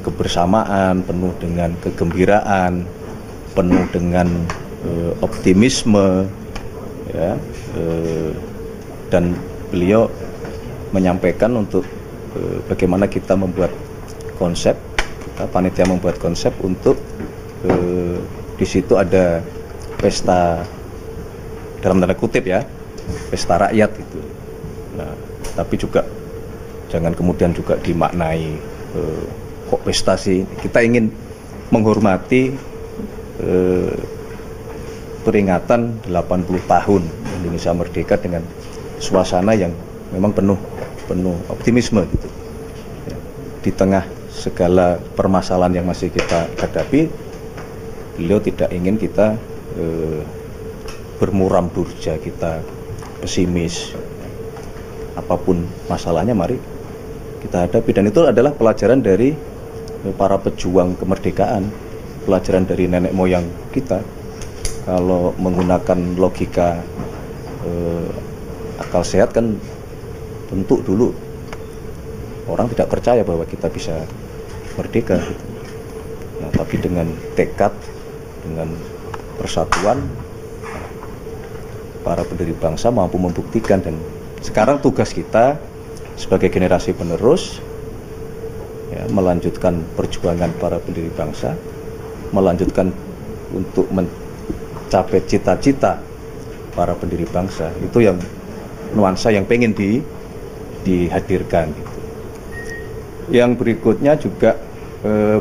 kebersamaan, penuh dengan kegembiraan, penuh dengan optimisme, ya, dan beliau menyampaikan untuk bagaimana kita membuat konsep, panitia membuat konsep untuk di situ ada pesta dalam tanda kutip ya, pesta rakyat gitu. Nah, tapi juga jangan kemudian juga dimaknai kok pesta sih. Kita ingin menghormati peringatan 80 tahun Indonesia Merdeka dengan suasana yang memang penuh optimisme gitu. Ya, di tengah segala permasalahan yang masih kita hadapi, beliau tidak ingin kita bermuram durja, kita pesimis. Apapun masalahnya mari kita hadapi, dan itu adalah pelajaran dari para pejuang kemerdekaan, pelajaran dari nenek moyang kita. Kalau menggunakan logika akal sehat kan tentu dulu orang tidak percaya bahwa kita bisa merdeka gitu. Nah, tapi dengan tekad, dengan persatuan, para pendiri bangsa mampu membuktikan. Dan sekarang tugas kita sebagai generasi penerus, ya, melanjutkan perjuangan para pendiri bangsa, melanjutkan untuk mencapai cita-cita para pendiri bangsa. Itu yang nuansa yang pengen dihadirkan gitu. Yang berikutnya juga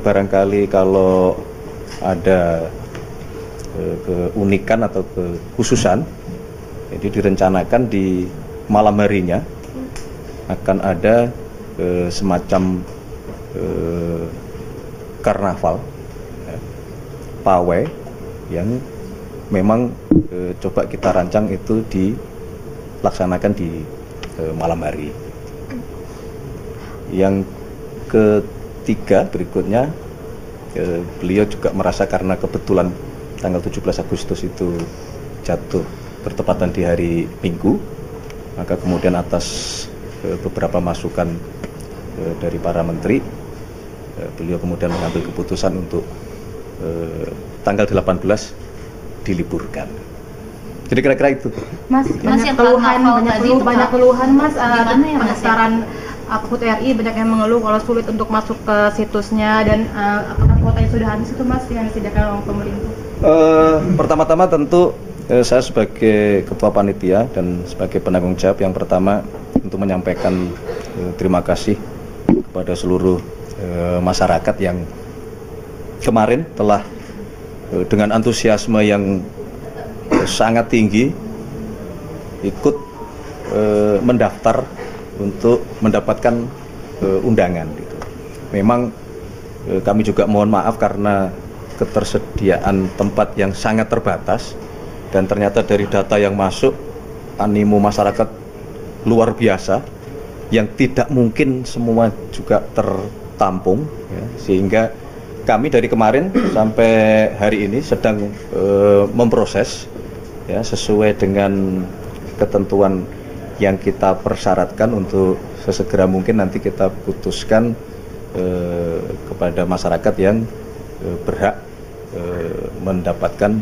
barangkali kalau ada keunikan atau kekhususan, jadi direncanakan di malam harinya akan ada semacam karnaval, ya, pawai yang memang coba kita rancang itu dilaksanakan di malam hari. Yang ketiga berikutnya, beliau juga merasa karena kebetulan tanggal 17 Agustus itu jatuh bertepatan di hari Minggu, maka kemudian atas beberapa masukan dari para menteri, beliau kemudian mengambil keputusan untuk tanggal 18 diliburkan. Jadi kira-kira itu. Mas, banyak keluhan Mas, pendaftaran Akut RI banyak yang mengeluh kalau sulit untuk masuk ke situsnya, dan apakah kuotanya sudah habis itu Mas yang disediakan oleh pemerintah? Pertama-tama tentu saya sebagai ketua panitia dan sebagai penanggung jawab yang pertama untuk menyampaikan terima kasih kepada seluruh masyarakat yang kemarin telah dengan antusiasme yang sangat tinggi ikut mendaftar untuk mendapatkan undangan gitu. Memang kami juga mohon maaf karena ketersediaan tempat yang sangat terbatas, dan ternyata dari data yang masuk animo masyarakat luar biasa yang tidak mungkin semua juga tertampung, ya, sehingga kami dari kemarin sampai hari ini sedang memproses, ya, sesuai dengan ketentuan yang kita persyaratkan untuk sesegera mungkin nanti kita putuskan kepada masyarakat yang berhak mendapatkan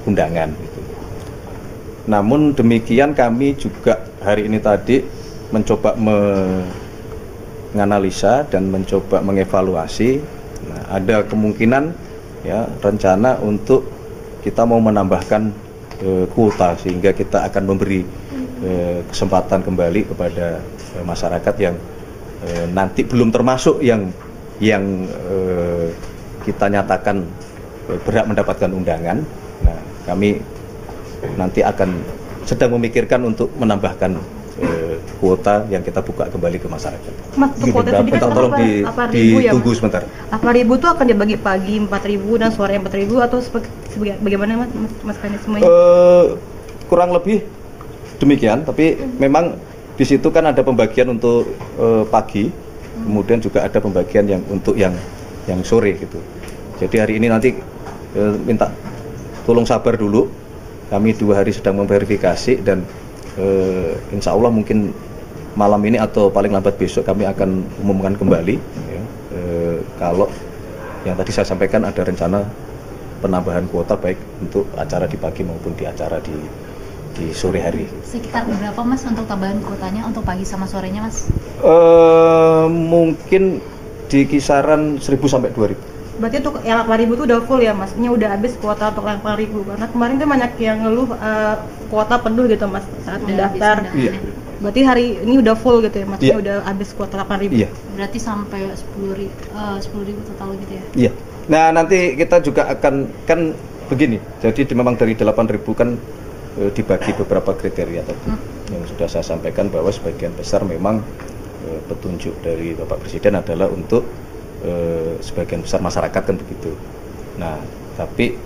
undangan gitu. Namun demikian kami juga hari ini tadi mencoba menganalisa dan mencoba mengevaluasi. Nah, ada kemungkinan, ya, rencana untuk kita mau menambahkan kuota, sehingga kita akan memberi kesempatan kembali kepada masyarakat yang nanti belum termasuk yang kita nyatakan berhak mendapatkan undangan. Nah, kami nanti akan sedang memikirkan untuk menambahkan kuota yang kita buka kembali ke masyarakat. Mas, kuota sedikit tolong ditunggu ya, sebentar. 8.000 itu akan dibagi pagi 4.000 dan sore 4.000 atau bagaimana Mas mekanismenya? Kurang lebih demikian, tapi memang di situ kan ada pembagian untuk pagi, kemudian juga ada pembagian yang untuk yang sore gitu. Jadi hari ini nanti minta tolong sabar dulu, kami 2 hari sedang memverifikasi, dan insya Allah mungkin malam ini atau paling lambat besok kami akan umumkan kembali, ya, kalau yang tadi saya sampaikan ada rencana penambahan kuota baik untuk acara di pagi maupun di acara di sore hari. Sekitar berapa Mas untuk tambahan kuotanya untuk pagi sama sorenya Mas? Mungkin di kisaran 1.000 sampai 2.000. Berarti untuk yang 8.000 itu udah full ya Mas? Ini udah habis kuota untuk yang 8.000 karena kemarin kan banyak yang ngeluh kuota penuh gitu Mas saat mendaftar. Iya. Berarti hari ini udah full gitu ya Mas? Iya. Ini udah habis kuota 8.000. Iya. Berarti sampai 10.000 total gitu ya? Iya. Nah nanti kita juga akan kan begini. Jadi memang dari 8.000 kan dibagi beberapa kriteria tadi yang sudah saya sampaikan bahwa sebagian besar memang petunjuk dari Bapak Presiden adalah untuk sebagian besar masyarakat kan begitu. Nah, tapi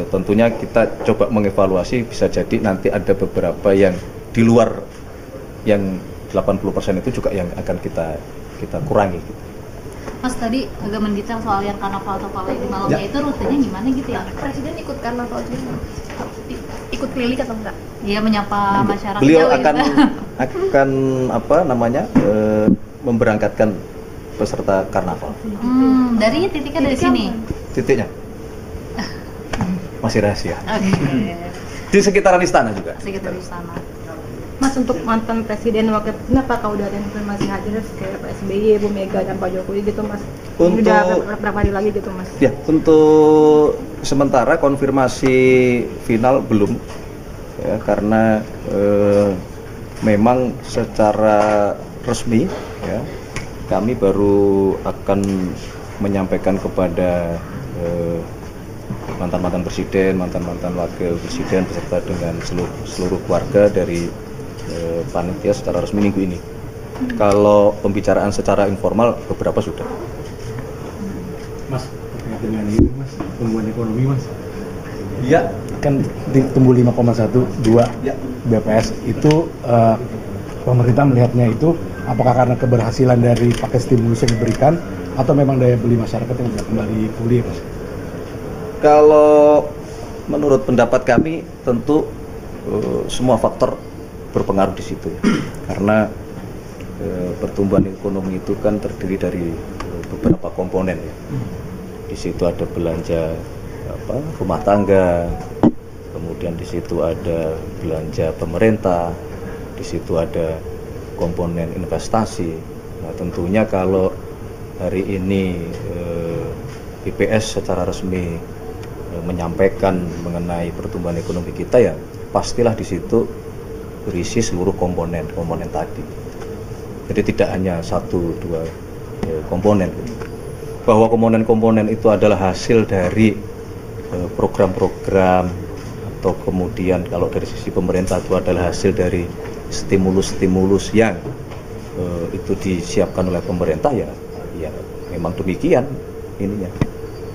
tentunya kita coba mengevaluasi, bisa jadi nanti ada beberapa yang di luar yang 80% itu juga yang akan kita kurangi. Gitu. Mas tadi agak mendetail soal yang karnaval atau pawai di malamnya itu rutenya gimana gitu ya? Presiden ikut karnaval juga, ikut keliling atau enggak? Iya menyapa masyarakat. Beliau gitu. akan apa namanya memberangkatkan peserta karnaval. Dari titiknya dari sini. Titiknya masih rahasia. Oke. Di sekitaran istana juga. Sekitar istana. Mas untuk mantan presiden wakil presiden apakah udah ada informasi hadir kayak Pak SBY, Bu Mega dan Pak Jokowi gitu Mas? Ini udah berapa hari lagi gitu Mas? Ya, untuk sementara konfirmasi final belum ya karena memang secara resmi ya kami baru akan menyampaikan kepada mantan-mantan presiden, mantan-mantan wakil presiden beserta dengan seluruh keluarga dari panitia secara resmi minggu ini. Kalau pembicaraan secara informal beberapa sudah. Mas, terkait dengan ini Mas, pertumbuhan ekonomi Mas. Iya. Kan tumbuh 5,12 Ya. BPS itu pemerintah melihatnya itu apakah karena keberhasilan dari paket stimulus yang diberikan atau memang daya beli masyarakat yang sudah kembali pulih Mas? Kalau menurut pendapat kami tentu semua faktor berpengaruh di situ ya. Karena pertumbuhan ekonomi itu kan terdiri dari beberapa komponen ya. Di situ ada belanja rumah tangga, kemudian di situ ada belanja pemerintah, di situ ada komponen investasi. Nah, tentunya kalau hari ini BPS secara resmi menyampaikan mengenai pertumbuhan ekonomi kita ya pastilah di situ berisi seluruh komponen tadi. Jadi tidak hanya 1-2 komponen. Bahwa komponen-komponen itu adalah hasil dari program-program atau kemudian kalau dari sisi pemerintah itu adalah hasil dari stimulus-stimulus yang itu disiapkan oleh pemerintah ya memang demikian ininya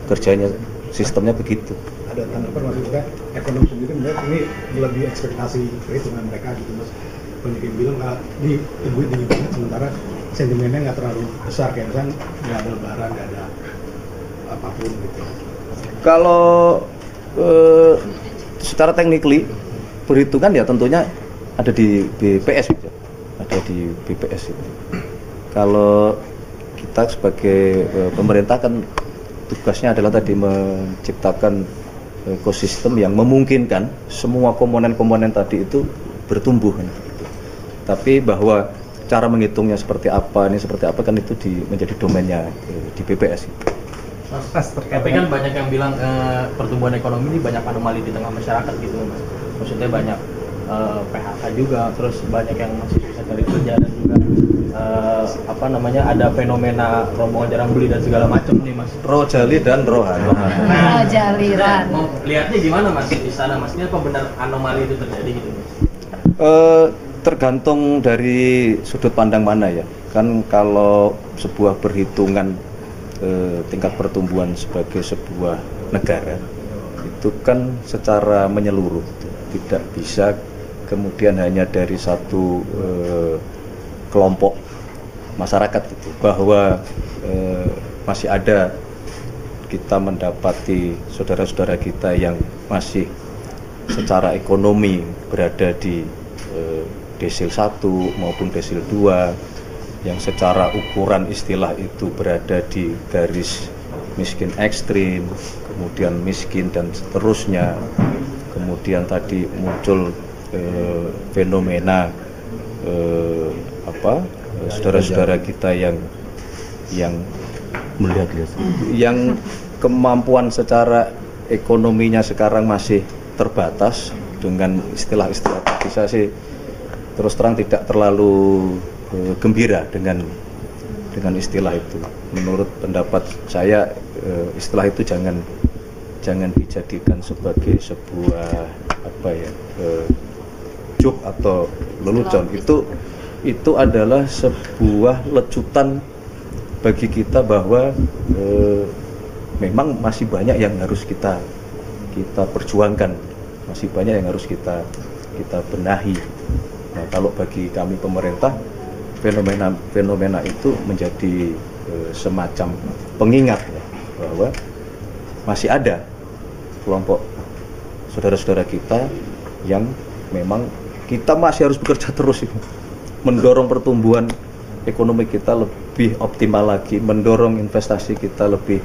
kerjanya sistemnya begitu. Ada tanggapan maksudnya ekonomi sendiri melihat ini lebih ekspektasi perhitungan mereka gitu Mas. Banyak yang bilang ini tinggi banget sementara sentimennya nggak terlalu besar kayak misalnya nggak ada lebaran, nggak ada apapun gitu. Kalau secara technically perhitungan ya tentunya ada di BPS gitu. Ada di BPS itu. Kalau kita sebagai pemerintah kan tugasnya adalah tadi menciptakan ekosistem yang memungkinkan semua komponen-komponen tadi itu bertumbuh kan, gitu. Tapi bahwa cara menghitungnya seperti apa kan itu menjadi domainnya di BPS. Mas, tapi kan banyak yang bilang pertumbuhan ekonomi ini banyak anomali di tengah masyarakat gitu Mas. Maksudnya banyak PHK juga, terus banyak yang masih bisa cari kerja dan juga ada fenomena rombongan jarang beli dan segala macam nih Mas. Rojali dan Rohan. Jaliran. Mau lihatnya gimana Mas di sana Mas? Ini apa benar anomali itu terjadi gitu Mas? Tergantung dari sudut pandang mana ya. Kan kalau sebuah perhitungan tingkat pertumbuhan sebagai sebuah negara itu kan secara menyeluruh, tidak bisa kemudian hanya dari satu kelompok masyarakat itu, bahwa masih ada kita mendapati saudara-saudara kita yang masih secara ekonomi berada di desil 1 maupun desil 2 yang secara ukuran istilah itu berada di garis miskin ekstrim, kemudian miskin dan seterusnya. Kemudian tadi muncul fenomena saudara-saudara kita yang melihat yang kemampuan secara ekonominya sekarang masih terbatas dengan istilah-istilah tadi. Saya sih terus terang tidak terlalu gembira dengan istilah itu. Menurut pendapat saya istilah itu jangan dijadikan sebagai sebuah joke atau lelucon. Itu adalah sebuah lecutan bagi kita bahwa memang masih banyak yang harus kita perjuangkan, masih banyak yang harus kita benahi. Nah, kalau bagi kami pemerintah, fenomena itu menjadi semacam pengingat ya, bahwa masih ada kelompok saudara-saudara kita yang memang kita masih harus bekerja terus itu, mendorong pertumbuhan ekonomi kita lebih optimal lagi, mendorong investasi kita lebih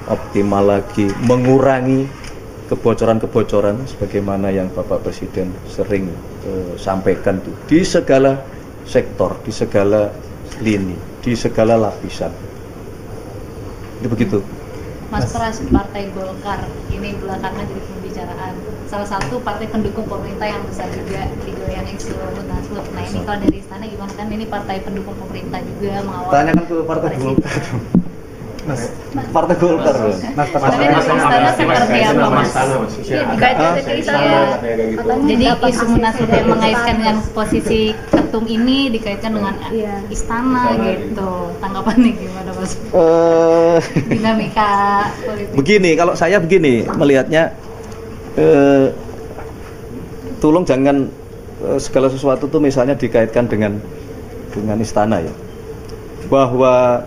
optimal lagi, mengurangi kebocoran-kebocoran sebagaimana yang Bapak Presiden sering sampaikan tuh, di segala sektor, di segala lini, di segala lapisan. Itu begitu. Mas Pras, Partai Golkar ini belakangan jadi pembicaraan. Salah satu partai pendukung pemerintah yang besar juga di goyang isu Munaslup. Nah ini kalau dari istana gimana, kan ini partai pendukung pemerintah juga mengawal. Tanyakan ke Partai Golkar. Mas, Partai Golkar. Mas, istana seperti apa Mas? Jadi isu Munaslup yang mengaitkan dengan posisi ketum ini dikaitkan dengan istana gitu. Tanggapannya gimana Mas? Dinamika politik. Begini, kalau saya begini melihatnya, tolong jangan segala sesuatu tuh misalnya dikaitkan dengan istana ya. Bahwa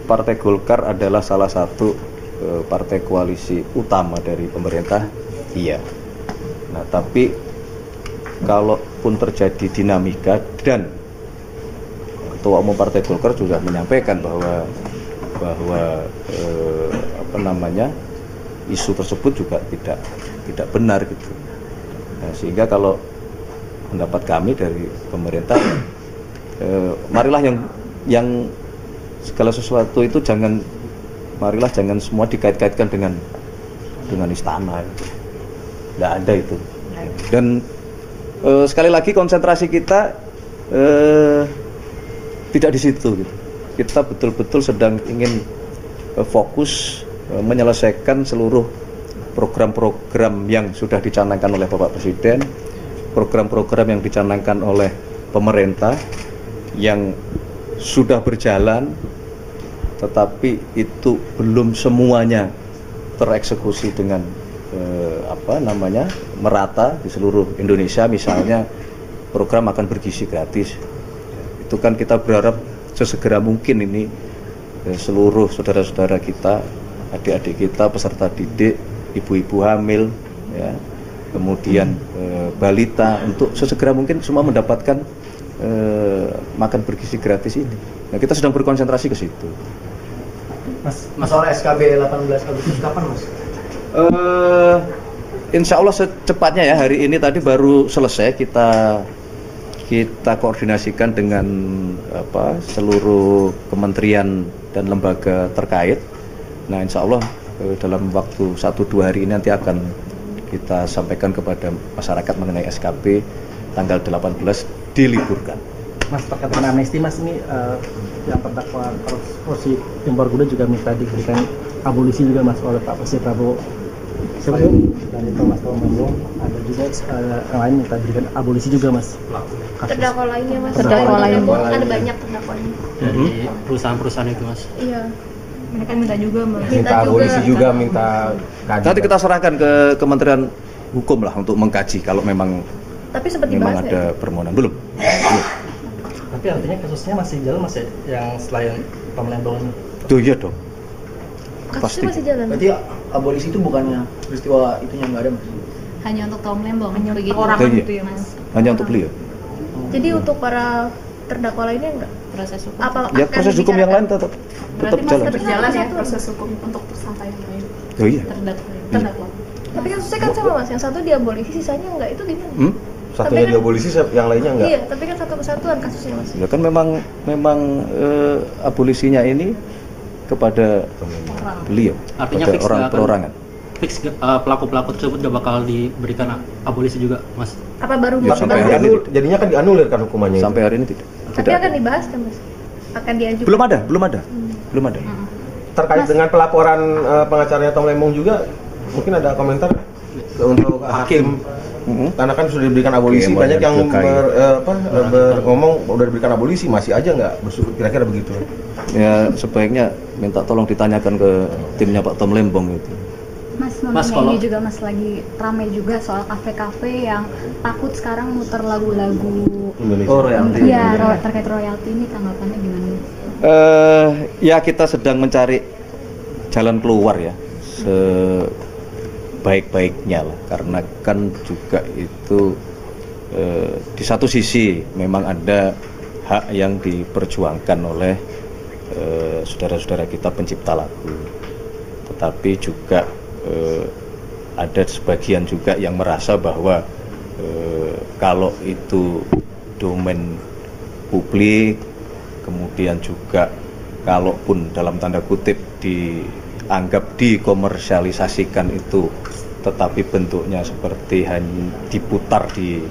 Partai Golkar adalah salah satu partai koalisi utama dari pemerintah, iya. Nah, tapi kalaupun terjadi dinamika dan Ketua Umum Partai Golkar juga menyampaikan bahwa isu tersebut juga tidak benar gitu. Nah, sehingga kalau pendapat kami dari pemerintah, marilah yang segala sesuatu itu jangan semua dikait-kaitkan dengan istana. Tidak ada itu. Dan sekali lagi konsentrasi kita tidak di situ gitu. Kita betul-betul sedang ingin fokus menyelesaikan seluruh program-program yang sudah dicanangkan oleh Bapak Presiden, program-program yang dicanangkan oleh pemerintah yang sudah berjalan, tetapi itu belum semuanya tereksekusi dengan merata di seluruh Indonesia. Misalnya program makan bergizi gratis, itu kan kita berharap sesegera mungkin ini seluruh saudara-saudara kita, adik-adik kita, peserta didik, ibu-ibu hamil, ya, kemudian balita, untuk sesegera mungkin semua mendapatkan makan bergizi gratis ini. Nah, kita sedang berkonsentrasi ke situ. Mas soal SKB 18 Agustus kapan Mas? Insya Allah secepatnya ya. Hari ini tadi baru selesai kita koordinasikan dengan seluruh kementerian dan lembaga terkait. Nah, insya Allah dalam waktu 1-2 hari ini nanti akan kita sampaikan kepada masyarakat mengenai SKB tanggal 18 diliburkan. Mas, terkait dengan amnesti Mas, ini yang terdakwa korupsi Impor Gula juga minta diberikan abolisi juga Mas oleh Pak Presiden Prabowo. Dan itu Mas Bambang, ada juga yang lain minta diberikan abolisi juga Mas. Terdakwa lainnya Mas. Terdakwa lain. Ada banyak terdakwanya. Dari perusahaan-perusahaan itu Mas. Iya. Mereka minta juga Mas. Minta abolisi juga, minta kaji. Nanti kita serahkan ke Kementerian Hukum lah untuk mengkaji kalau memang ada permohonan. Belum. Tapi artinya kasusnya masih jalan Mas ya, yang selain Tom Lembong ini? Tuh iya dong. Kasusnya masih jalan. Berarti abolisi itu bukannya peristiwa itunya nggak ada Mas? Hanya untuk Tom Lembong, Hanya begitu. orang Iya. gitu ya Mas. Hanya untuk beliau. Jadi untuk para terdakwa lainnya enggak? Proses hukum. Apa Ya akan proses hukum yang lain dibicarakan? tetap Berarti jalan. masih Berjalan ya proses hukum untuk tersangka yang lain. Oh iya. Terdakwa. Tapi kasusnya kan sama Mas, yang satu diabolisi, sisanya enggak, itu gimana? Satunya Tapi kan- diabolisi, yang lainnya enggak. Iya, tapi kan satu kesatuan kasusnya Mas. Ya kan memang abolisinya ini kepada beliau, Artinya kepada fix orang nggak akan- perorangan. Fix pelaku-pelaku tersebut gak bakal diberikan abolisi juga, Mas. Apa baru Ya, sampai hari ini Jadinya kan dianulir kan hukumannya. Sampai hari ini tidak. Tapi Tidak akan ada. dibahas kan Mas? Akan diajukan. Belum ada. Belum ada. Terkait dengan pelaporan pengacaranya Tom Lembong juga, mungkin ada komentar untuk hakim. Karena kan sudah diberikan abolisi, Oke, banyak yang banyak ngomong udah diberikan abolisi, masih aja nggak bersyukur, kira-kira begitu. Ya sebaiknya minta tolong ditanyakan ke timnya Pak Tom Lembong itu. Mas, kalau- ini juga Mas lagi ramai juga soal kafe-kafe yang takut sekarang muter lagu-lagu Indonesia. Oh, royalti. iya terkait royalti, ini tanggapannya gimana? Ya kita sedang mencari jalan keluar ya sebaik-baiknya lah, karena kan juga itu di satu sisi memang ada hak yang diperjuangkan oleh saudara-saudara kita pencipta lagu, tetapi juga ada sebagian juga yang merasa bahwa kalau itu domain publik, kemudian juga kalaupun dalam tanda kutip dianggap dikomersialisasikan itu, tetapi bentuknya seperti hanya diputar di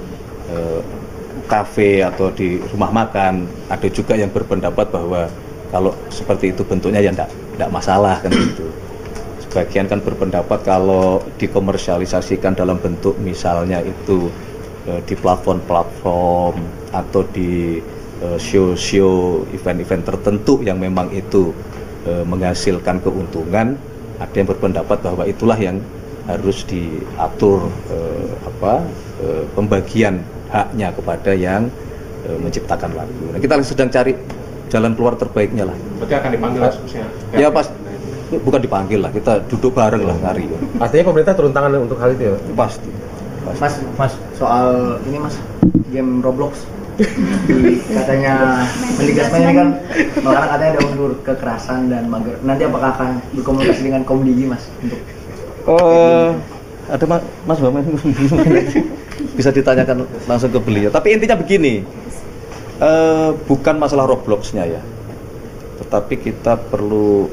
kafe atau di rumah makan, ada juga yang berpendapat bahwa kalau seperti itu bentuknya ya enggak masalah kan gitu. Sebagian kan berpendapat kalau dikomersialisasikan dalam bentuk misalnya itu di platform-platform atau di show-show, event-event tertentu yang memang itu menghasilkan keuntungan, ada yang berpendapat bahwa itulah yang harus diatur pembagian haknya kepada yang menciptakan lagu. Nah, kita sedang cari jalan keluar terbaiknya lah. Berarti akan dipanggil kasusnya. Ya pas bukan dipanggil lah, kita duduk bareng lah ngari. Artinya pemerintah turun tangan untuk hal itu ya? Pasti. Mas, soal ini Mas, game Roblox katanya mendikasmen ini kan sekarang katanya ada unsur kekerasan dan mager. Nanti apakah akan berkomunikasi dengan Komdigi Mas untuk ada Mas Bamen bisa ditanyakan langsung ke beliau. Tapi intinya begini, bukan masalah Robloxnya ya, tetapi kita perlu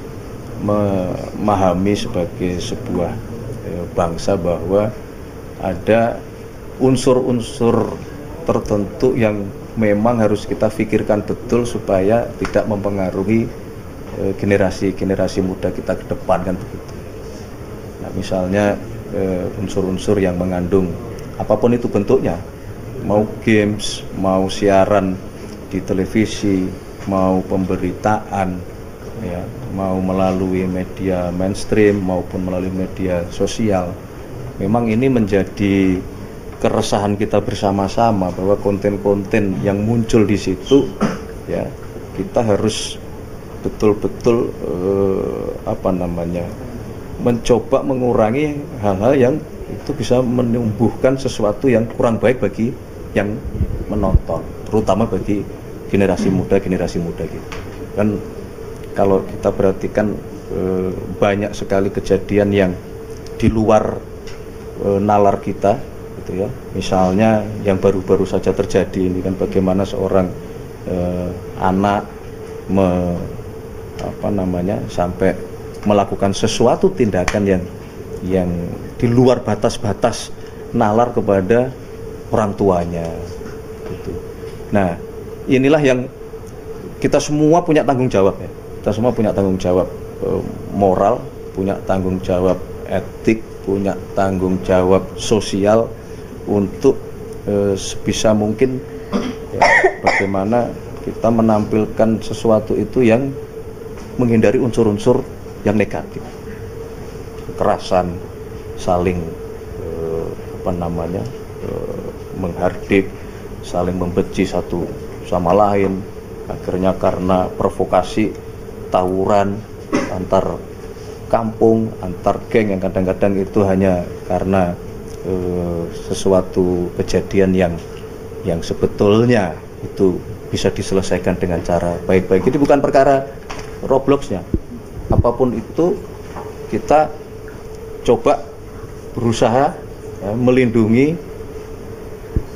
memahami sebagai sebuah bangsa bahwa ada unsur-unsur tertentu yang memang harus kita pikirkan betul supaya tidak mempengaruhi generasi muda kita ke depan kan begitu. Nah, misalnya unsur-unsur yang mengandung apapun itu bentuknya, mau games, mau siaran di televisi, mau pemberitaan, ya, mau melalui media mainstream maupun melalui media sosial. Memang ini menjadi keresahan kita bersama-sama bahwa konten-konten yang muncul di situ, ya, kita harus betul-betul mencoba mengurangi hal-hal yang itu bisa menumbuhkan sesuatu yang kurang baik bagi yang menonton, terutama bagi generasi muda gitu. Kan kalau kita perhatikan banyak sekali kejadian yang di luar nalar kita gitu ya. Misalnya yang baru-baru saja terjadi ini kan bagaimana seorang anak sampai melakukan sesuatu tindakan yang di luar batas-batas nalar kepada orang tuanya gitu. Nah, inilah yang kita semua punya tanggung jawab ya. Kita semua punya tanggung jawab moral, punya tanggung jawab etik, punya tanggung jawab sosial untuk sebisa mungkin ya, bagaimana kita menampilkan sesuatu itu yang menghindari unsur-unsur yang negatif, kekerasan, saling menghardik, saling membenci satu sama lain, akhirnya karena provokasi tawuran antar kampung, antar geng yang kadang-kadang itu hanya karena sesuatu kejadian yang sebetulnya itu bisa diselesaikan dengan cara baik-baik. Jadi bukan perkara Robloxnya, apapun itu kita coba berusaha melindungi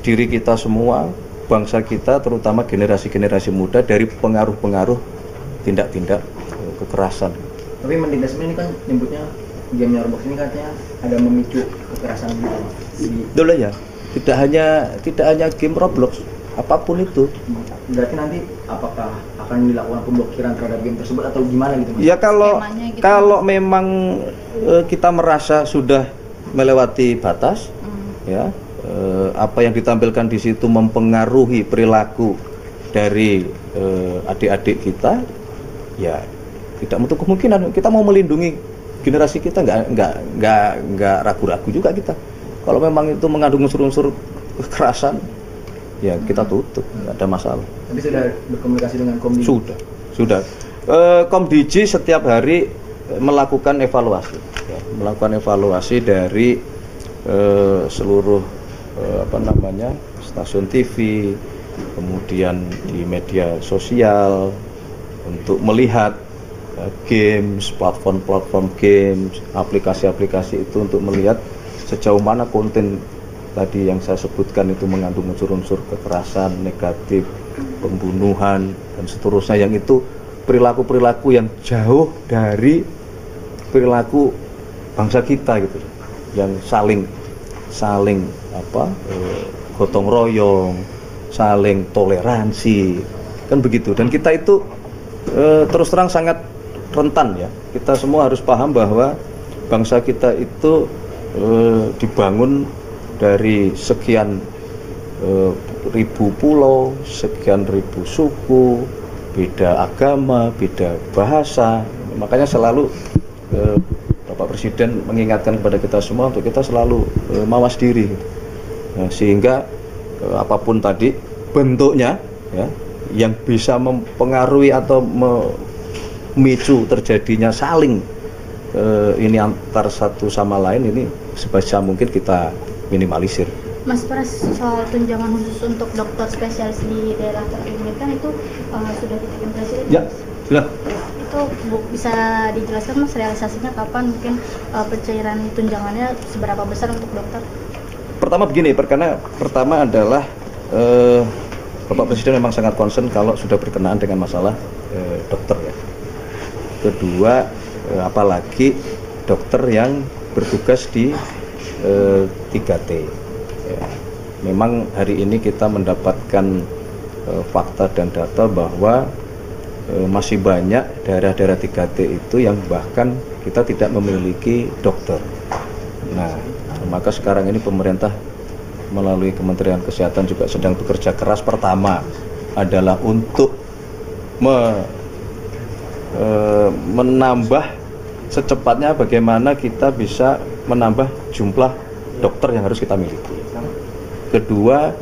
diri kita semua, bangsa kita, terutama generasi-generasi muda dari pengaruh-pengaruh tindak-tindak kekerasan. Tapi Mendikbud ini kan nyebutnya game Roblox ini katanya ada memicu kekerasan gitu. Betul ya. Tidak hanya game Roblox, apapun itu. Berarti nanti apakah akan dilakukan pemblokiran terhadap game tersebut atau gimana gitu? Ya kalau memang kita merasa sudah melewati batas, ya apa yang ditampilkan di situ mempengaruhi perilaku dari adik-adik kita, ya tidak menutup kemungkinan kita mau melindungi generasi kita, nggak ragu-ragu juga kita. Kalau memang itu mengandung unsur-unsur kekerasan, ya kita tutup, nggak ada masalah. Tapi sudah berkomunikasi dengan Komdigi? Sudah. Komdigi setiap hari melakukan evaluasi, ya, melakukan evaluasi dari seluruh stasiun TV, kemudian di media sosial untuk melihat games, platform games, aplikasi-aplikasi itu untuk melihat sejauh mana konten tadi yang saya sebutkan itu mengandung unsur-unsur kekerasan, negatif, pembunuhan dan seterusnya, yang itu perilaku-perilaku yang jauh dari perilaku bangsa kita gitu, yang saling gotong royong, saling toleransi, kan begitu. Dan kita itu terus terang sangat rentan ya. Kita semua harus paham bahwa bangsa kita itu dibangun dari sekian ribu pulau, sekian ribu suku, beda agama, beda bahasa. Makanya selalu Bapak Presiden mengingatkan kepada kita semua untuk kita selalu mawas diri. Nah, sehingga apapun tadi bentuknya, ya, yang bisa mempengaruhi atau memicu terjadinya saling ini antar satu sama lain, ini sebisa mungkin kita minimalisir. Mas Pras, soal tunjangan khusus untuk dokter spesialis di daerah tertinggal kan itu sudah diteken Presiden? Ya, sudah. Itu bisa dijelaskan Mas realisasinya kapan, mungkin pencairan tunjangannya seberapa besar untuk dokter? Pertama begini, pertama adalah Bapak Presiden memang sangat concern kalau sudah berkenaan dengan masalah dokter ya. Kedua, apalagi dokter yang bertugas di 3T. Ya. Memang hari ini kita mendapatkan fakta dan data bahwa masih banyak daerah-daerah 3T itu yang bahkan kita tidak memiliki dokter. Nah, maka sekarang ini pemerintah melalui Kementerian Kesehatan juga sedang bekerja keras. Pertama adalah untuk menambah secepatnya bagaimana kita bisa menambah jumlah dokter yang harus kita miliki. Kedua,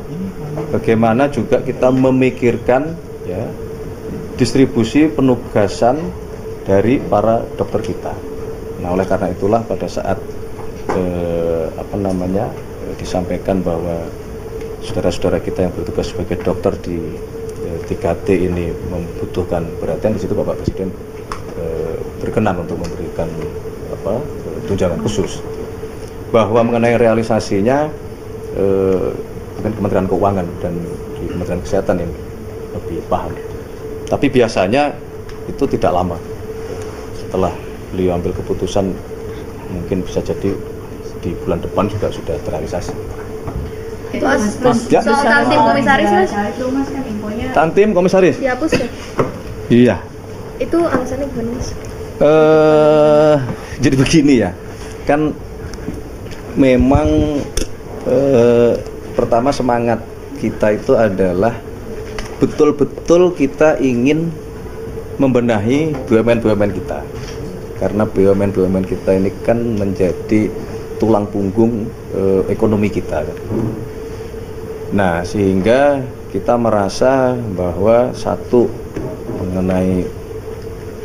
bagaimana juga kita memikirkan ya distribusi penugasan dari para dokter kita. Nah, oleh karena itulah pada saat disampaikan bahwa saudara-saudara kita yang bertugas sebagai dokter di 3T ini membutuhkan perhatian, di situ Bapak Presiden berkenan untuk memberikan tunjangan khusus. Bahwa mengenai realisasinya mungkin Kementerian Keuangan dan di Kementerian Kesehatan yang lebih paham. Tapi biasanya itu tidak lama. Setelah beliau ambil keputusan, mungkin bisa jadi di bulan depan juga sudah terrealisasi. Itu ya. Soal Tantim Komisaris Mas? Tantim Komisaris? Dihapus ya? Iya. Itu alasannya gimana Mas? Jadi begini ya, kan memang pertama semangat kita itu adalah betul-betul kita ingin membenahi BUMN-BUMN kita, karena BUMN-BUMN kita ini kan menjadi tulang punggung ekonomi kita. Nah, sehingga kita merasa bahwa satu, mengenai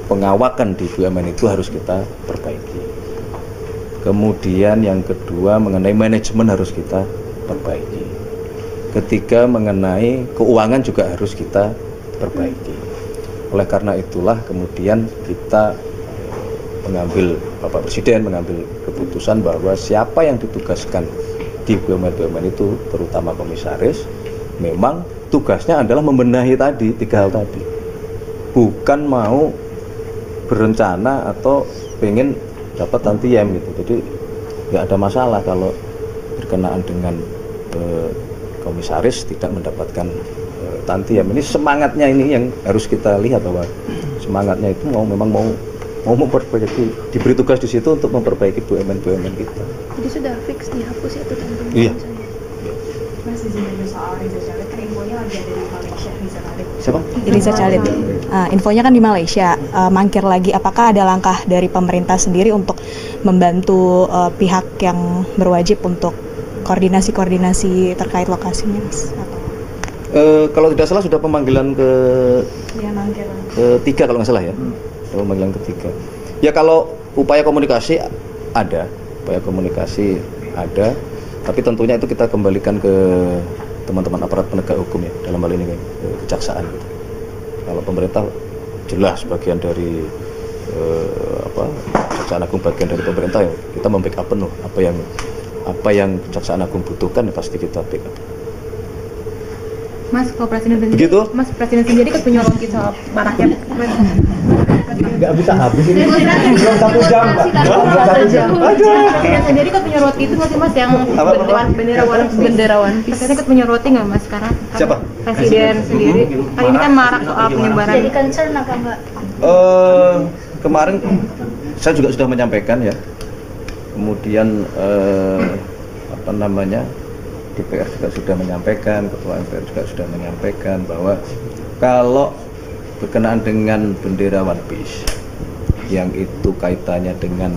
pengawakan di BUMN itu harus kita perbaiki. Kemudian yang kedua, mengenai manajemen harus kita perbaiki. ketiga mengenai keuangan juga harus kita perbaiki. Oleh karena itulah kemudian kita Bapak Presiden mengambil keputusan bahwa siapa yang ditugaskan di BUMN itu, terutama komisaris, memang tugasnya adalah membenahi tadi 3 hal tadi, bukan mau berencana atau pengen dapat tantiem gitu. Jadi nggak ada masalah kalau berkenaan dengan komisaris tidak mendapatkan tantiem. Ini semangatnya ini yang harus kita lihat, bahwa semangatnya itu memang mau memperbaiki, diberi tugas di situ untuk memperbaiki BUMN kita. Jadi sudah fix dihapus itu tantiem. Iya. Mas, izin soal Riza Khalid, kan infonya lagi ada di Malaysia, Riza Khalid. Siapa? Riza Khalid. Infonya kan di Malaysia, mangkir lagi. Apakah ada langkah dari pemerintah sendiri untuk membantu pihak yang berwajib untuk koordinasi terkait lokasinya, Mas? Kalau tidak salah sudah pemanggilan ketiga kalau nggak salah ya. Pemanggilan ketiga. Ya kalau upaya komunikasi ada, tapi tentunya itu kita kembalikan ke teman-teman aparat penegak hukum ya, dalam hal ini kejaksaan. Kalau pemerintah jelas bagian dari Kejaksaan Agung bagian dari pemerintah, ya kita membackup penuh apa yang Kejaksaan Agung butuhkan, ya pasti kita backup. Mas, kalau Presiden sendiri, Mas Presiden sendiri kan menyoroti soal maraknya. Nggak bisa habis ini. Belum 1 jam, Pak. Presiden sendiri kan menyoroti itu masih Mas yang benderawan. Presiden kan menyoroti nggak Mas sekarang? Siapa? Presiden sendiri. Kan ini kan marak soal penyebaran. Jadi concern apa Mbak? Kemarin saya juga sudah menyampaikan ya. Kemudian DPR juga sudah menyampaikan, Ketua MPR juga sudah menyampaikan bahwa kalau berkenaan dengan bendera One Piece yang itu kaitannya dengan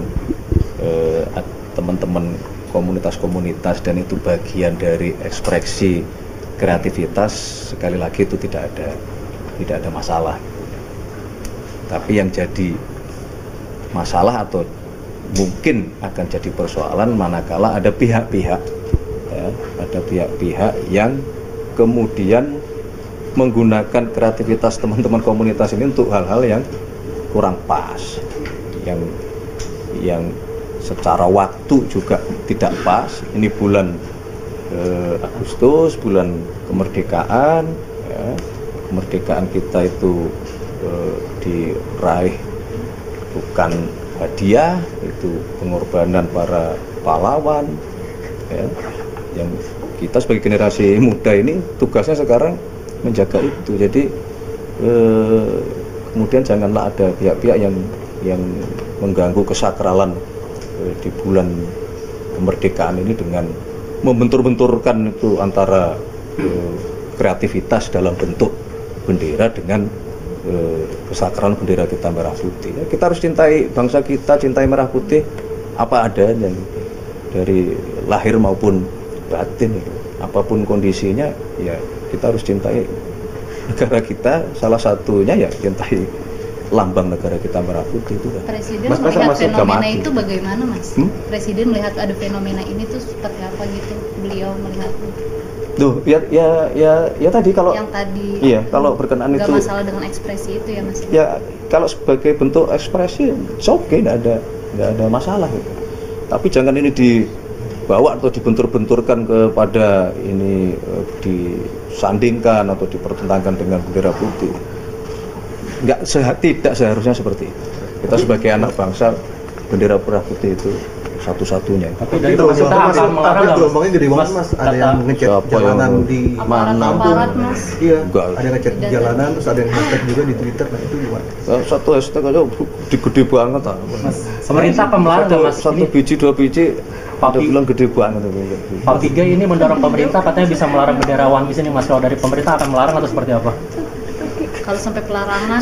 teman-teman komunitas-komunitas dan itu bagian dari ekspresi kreativitas, sekali lagi itu tidak ada masalah. Tapi yang jadi masalah atau mungkin akan jadi persoalan manakala ada pihak-pihak yang kemudian menggunakan kreativitas teman-teman komunitas ini untuk hal-hal yang kurang pas, yang secara waktu juga tidak pas. Ini bulan Agustus, bulan kemerdekaan, ya. Kemerdekaan kita itu diraih bukan hadiah, itu pengorbanan para pahlawan, ya. Yang kita sebagai generasi muda ini tugasnya sekarang menjaga itu. Jadi kemudian janganlah ada pihak-pihak yang mengganggu kesakralan di bulan kemerdekaan ini dengan membentur-benturkan itu antara kreativitas dalam bentuk bendera dengan kesakralan bendera kita merah putih. Ya, kita harus cintai bangsa kita, cintai merah putih apa adanya, dari lahir maupun batin, apapun kondisinya ya kita harus cintai negara kita. Salah satunya ya cintai lambang negara kita merah putih itu. Presiden melihat fenomena itu bagaimana Mas? Presiden melihat ada fenomena ini tuh seperti apa gitu? Beliau melihatnya. Tuh ya tadi kalau yang tadi iya, kalau berkenaan itu masalah dengan ekspresi itu ya Mas. Ya kalau sebagai bentuk ekspresi oke, nggak ada masalah gitu. Tapi jangan ini dibawa atau dibentur-benturkan kepada ini disandingkan atau dipertentangkan dengan bendera putih. Tidak seharusnya seperti itu. Kita sebagai anak bangsa, bendera merah putih itu satu-satunya. Tapi itu gelombangnya gede banget Mas. Ada yang ngecat jalanan di mana? Iya. Ada yang ngecat jalanan, terus ada yang hashtag juga di Twitter. Nah itu gimana? Satu hashtag aja gede banget. Mas, pemerintah apa melarang nggak Mas? Satu biji, 2 biji. Pak bilang gede banget. Pak Piga ini mendorong pemerintah katanya bisa melarang bendera One Piece ini Mas. Kalau dari pemerintah akan melarang atau seperti apa? Kalau sampai pelarangan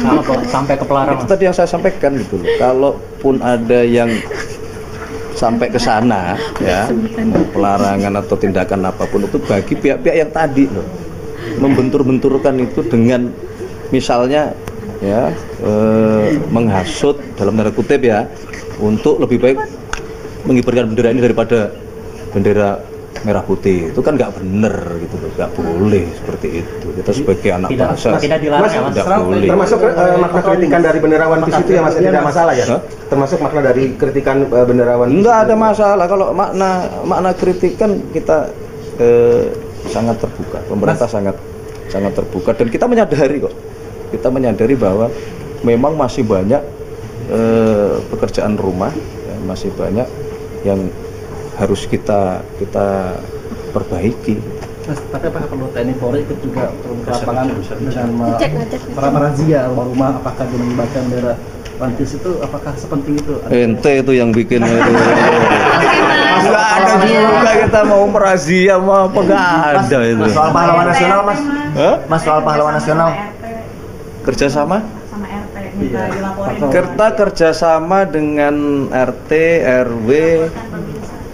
sampai ke pelarangan. Itu tadi yang saya sampaikan gitu loh. Kalaupun ada yang sampai ke sana ya, pelarangan atau tindakan apapun itu bagi pihak-pihak yang tadi loh, membentur-benturkan itu dengan misalnya ya menghasut dalam tanda kutip ya, untuk lebih baik mengibarkan bendera ini daripada bendera merah putih itu kan nggak bener gitu loh, nggak boleh seperti itu. Kita sebagai anak bangsa tidak dilarang, Mas, ya, Mas. tidak boleh. Termasuk makna kritikan dari bendera One Piece itu ya Mas, tidak masalah ya? Termasuk makna dari kritikan bendera One Piece. Nggak ada masalah kalau makna kritikan kita sangat terbuka, pemerintah sangat terbuka, dan kita menyadari bahwa memang masih banyak pekerjaan rumah, ya, masih banyak yang harus kita perbaiki. Mas, tapi apakah perlu TNI Polri ikut juga turun ke lapangan dengan merazia rumah, apakah dia melibatkan bendera One Piece itu, apakah sepenting itu? Ente itu yang bikin itu. Nggak ada juga kita mau merazia mau apa, nggak ada itu. Mas, soal pahlawan nasional Mas. Mas, soal pahlawan nasional. Kerjasama? Sama RT minta dilaporin. Kita kerjasama dengan RT, RW,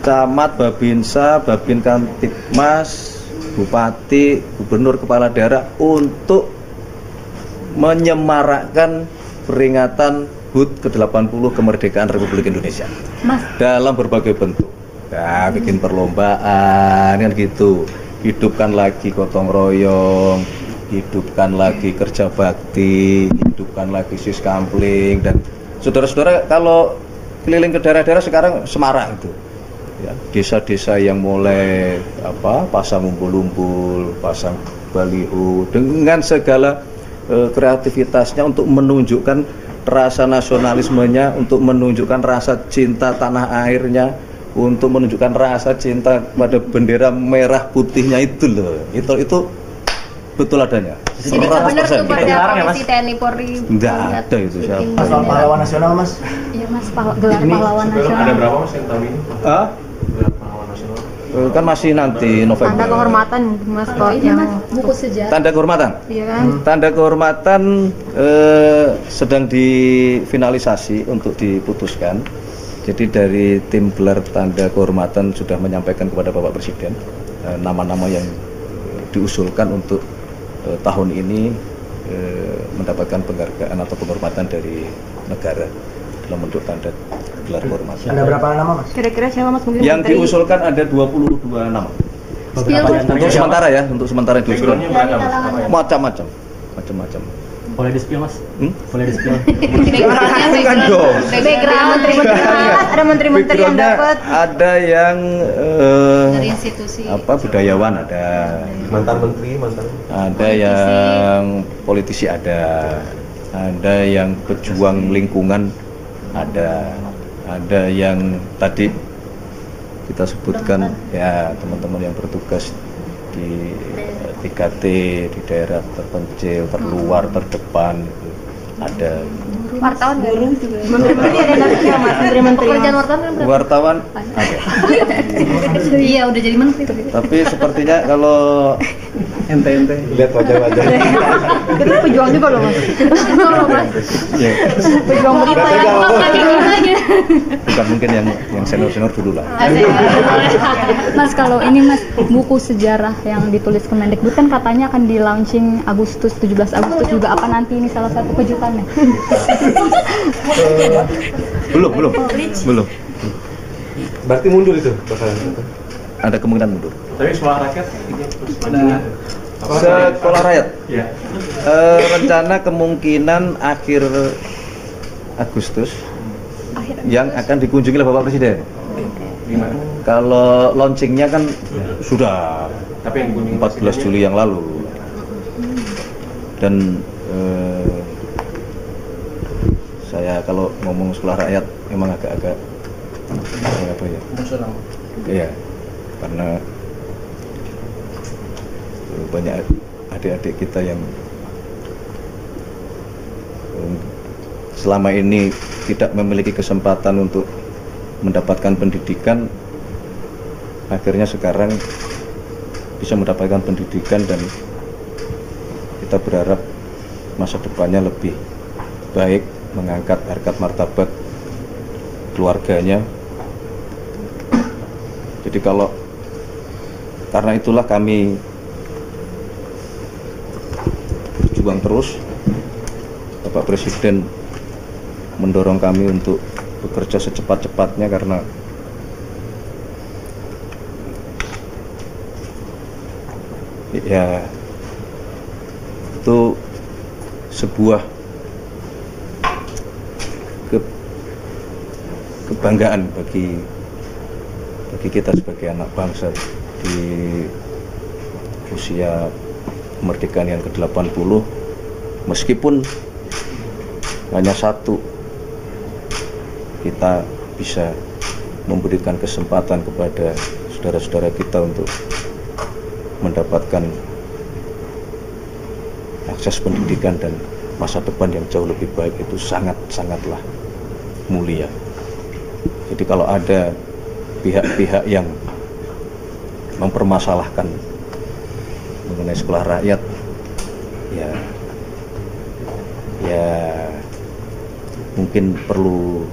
camat, babinsa, babin kamtibmas, bupati, gubernur, kepala daerah untuk menyemarakkan peringatan HUT ke-80 kemerdekaan Republik Indonesia. Mas, dalam berbagai bentuk. Ya, bikin perlombaan kan gitu. Hidupkan lagi gotong royong, hidupkan lagi kerja bakti, hidupkan lagi siskampling, dan saudara-saudara kalau keliling ke daerah-daerah sekarang semarak itu. Ya, desa-desa yang mulai pasang umbul-umbul, pasang baliho dengan segala kreativitasnya untuk menunjukkan rasa nasionalismenya, untuk menunjukkan rasa cinta tanah airnya, untuk menunjukkan rasa cinta pada bendera merah putihnya itu loh. Itu betul adanya. Jadi nggak benar tuh pada komisi TNI Polri. Nggak ada itu siapa. Soal pahlawan nasional Mas. Iya Mas, gelar pahlawan nasional. Ada berapa Mas yang tahu ini? Gelar pahlawan nasional. Kan masih nanti November. Tanda kehormatan Mas kok yang Buku sejarah. Tanda kehormatan. Iya kan? Tanda kehormatan sedang difinalisasi untuk diputuskan. Jadi dari tim gelar tanda kehormatan sudah menyampaikan kepada Bapak Presiden nama-nama yang diusulkan untuk tahun ini mendapatkan penghargaan atau penghormatan dari negara dalam bentuk tanda gelar kehormatan. Ada berapa nama Mas? Kira-kira siapa Mas mungkin? Yang diusulkan ada 22 nama. Untuk sementara ya, untuk sementara diusulkan. Macam-macam. Boleh di-spill Mas? Boleh di-spill? Bukan dong. Background menteri-menteri, ada menteri-menteri yang dapat. Ada yang dari institusi budayawan, ada mantan menteri, ada yang politisi, ada yang pejuang lingkungan, ada yang tadi kita sebutkan ya teman-teman yang bertugas di 3T di daerah terpencil, terluar, terdepan itu ada. Wartawan guru juga. Menteri-menteri ada nggak Mas? Menteri-menteri. Pekerjaan wartawan berapa? Wartawan ada. Iya udah jadi menteri. Tapi sepertinya kalau ente lihat wajah-wajah. Itu pejuang juga loh Mas. ya, Pejuang berita ya. bukan mungkin yang senior dulu lah. Mas, kalau ini Mas, buku sejarah yang ditulis Kemendikbud kan katanya akan di launching 17 Agustus juga, apa nanti ini salah satu kejutannya? Belum. Berarti mundur itu bakalan. Ada kemungkinan mundur. Tapi sekolah rakyat Sekolah rakyat. Ya. Rencana kemungkinan akhir Agustus yang akan dikunjungi oleh Bapak Presiden. Gimana? Kalau launchingnya kan sudah Tapi yang kunjungi 14 Juli yang lalu. Dan saya kalau ngomong sekolah rakyat memang agak-agak apa ya? Emosional. Iya, karena banyak adik-adik kita yang selama ini tidak memiliki kesempatan untuk mendapatkan pendidikan, akhirnya sekarang bisa mendapatkan pendidikan, dan kita berharap masa depannya lebih baik, mengangkat harkat martabat keluarganya. Jadi karena itulah kami berjuang terus. Bapak Presiden mendorong kami untuk bekerja secepat-cepatnya karena ya itu sebuah kebanggaan bagi kita sebagai anak bangsa di usia kemerdekaan yang ke-80, meskipun hanya satu, kita bisa memberikan kesempatan kepada saudara-saudara kita untuk mendapatkan akses pendidikan dan masa depan yang jauh lebih baik, itu sangatlah mulia. Jadi kalau ada pihak-pihak yang mempermasalahkan mengenai sekolah rakyat, ya mungkin perlu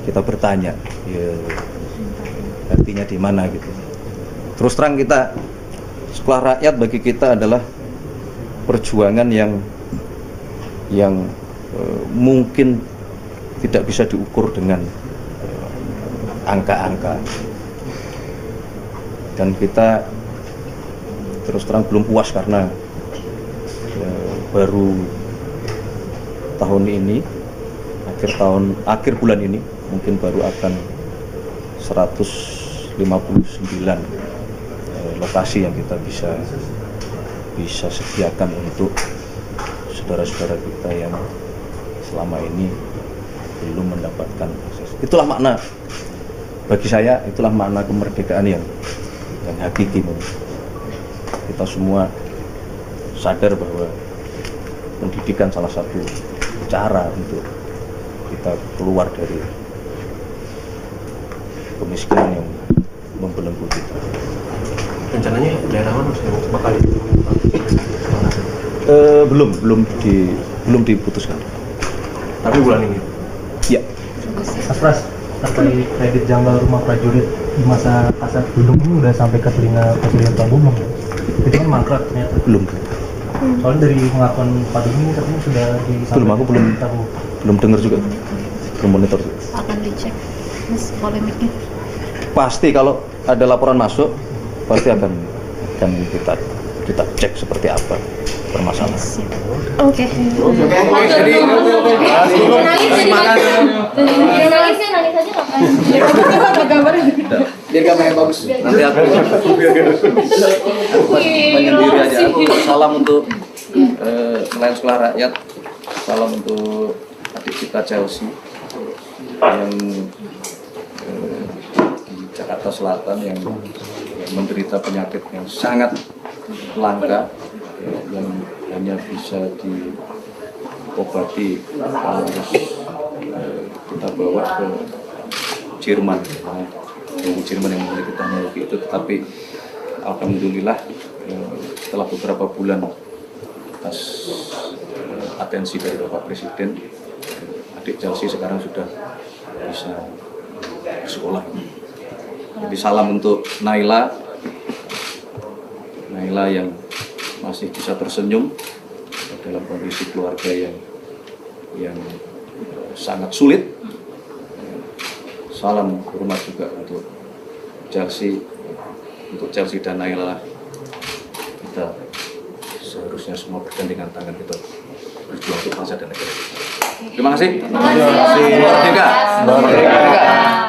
kita bertanya, ya artinya di mana gitu. Terus terang, kita sekolah rakyat bagi kita adalah perjuangan yang mungkin tidak bisa diukur dengan angka-angka, dan kita terus terang belum puas karena baru tahun ini, akhir bulan ini mungkin baru akan 159 lokasi yang kita bisa sediakan untuk saudara-saudara kita yang selama ini belum mendapatkan akses. Itulah makna, bagi saya itulah makna kemerdekaan yang hakiki. Kita semua sadar bahwa pendidikan salah satu cara untuk kita keluar dari kemiskinan yang membelenggu kita. Rencananya daerah mana yang bakal belum diputuskan. Tapi bulan ini. Ya. Mas Pras, terkait kredit janggal rumah prajurit di masa Kasat Dudung ini udah sampai ke telinga Presiden Prabowo belum? Itu kan mangkrak ternyata. Belum. Soalnya dari pengakuan Pak Dudung katanya sudah disampaikan. Aku belum dengar juga, belum monitor juga. Akan dicek Mas polemiknya. Pasti kalau ada laporan masuk, pasti akan kita cek seperti apa permasalahan. Oke. Biar gambarnya bagus. Nanti aku menyendiri aja. Aku salam untuk Nelayan Sekolah Rakyat, salam untuk adik kita Chelsea yang di Jakarta Selatan yang menderita penyakit yang sangat langka, yang hanya bisa diobati kalau kita bawa ke Jerman, dari Jerman yang memiliki teknologi itu. Tetapi alhamdulillah setelah beberapa bulan atas atensi dari Bapak Presiden, adik Chelsea sekarang sudah bisa sekolah. Jadi salam untuk Naila yang masih bisa tersenyum dalam kondisi keluarga yang sangat sulit. Salam hormat juga untuk Chelsea dan Naila. Kita seharusnya semua bergandengan tangan, kita berjuang untuk bangsa dan negara. Terima kasih. Merdeka.